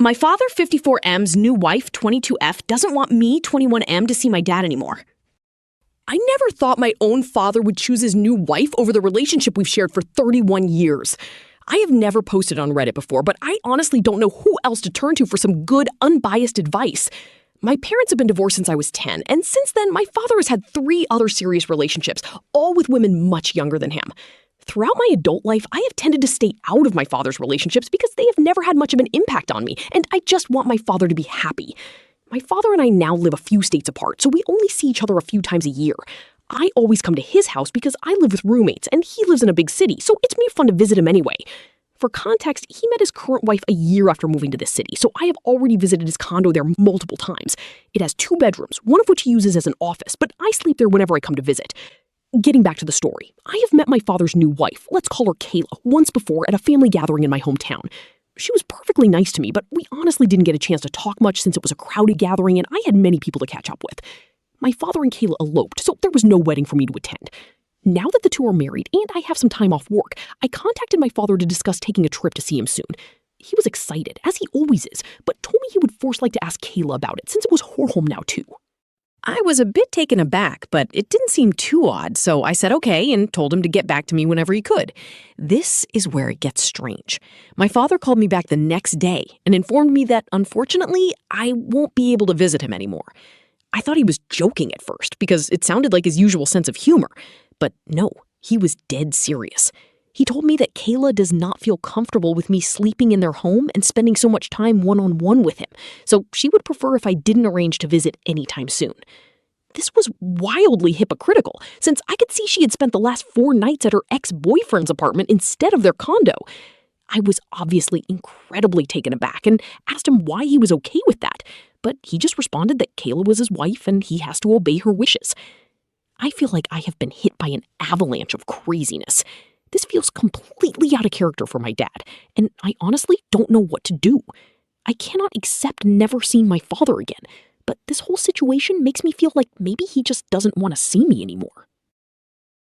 My father, 54M's new wife, 22F, doesn't want me, 21M, to see my dad anymore. I never thought my own father would choose his new wife over the relationship we've shared for 31 years. I have never posted on Reddit before, but I honestly don't know who else to turn to for some good, unbiased advice. My parents have been divorced since I was 10, and since then, my father has had 3 other serious relationships, all with women much younger than him. Throughout my adult life, I have tended to stay out of my father's relationships because they have never had much of an impact on me, and I just want my father to be happy. My father and I now live a few states apart, so we only see each other a few times a year. I always come to his house because I live with roommates, and he lives in a big city, so it's made fun to visit him anyway. For context, he met his current wife a year after moving to this city, so I have already visited his condo there multiple times. It has 2 bedrooms, one of which he uses as an office, but I sleep there whenever I come to visit. Getting back to the story, I have met my father's new wife, let's call her Kayla, once before at a family gathering in my hometown. She was perfectly nice to me, but we honestly didn't get a chance to talk much since it was a crowded gathering and I had many people to catch up with. My father and Kayla eloped, so there was no wedding for me to attend. Now that the 2 are married and I have some time off work, I contacted my father to discuss taking a trip to see him soon. He was excited, as he always is, but told me he would first like to ask Kayla about it since it was her home now too. I was a bit taken aback, but it didn't seem too odd, so I said okay and told him to get back to me whenever he could. This is where it gets strange. My father called me back the next day and informed me that, unfortunately, I won't be able to visit him anymore. I thought he was joking at first because it sounded like his usual sense of humor. But no, he was dead serious. He told me that Kayla does not feel comfortable with me sleeping in their home and spending so much time one-on-one with him, so she would prefer if I didn't arrange to visit anytime soon. This was wildly hypocritical, since I could see she had spent the last 4 nights at her ex-boyfriend's apartment instead of their condo. I was obviously incredibly taken aback and asked him why he was okay with that, but he just responded that Kayla was his wife and he has to obey her wishes. I feel like I have been hit by an avalanche of craziness. This feels completely out of character for my dad, and I honestly don't know what to do. I cannot accept never seeing my father again, but this whole situation makes me feel like maybe he just doesn't want to see me anymore.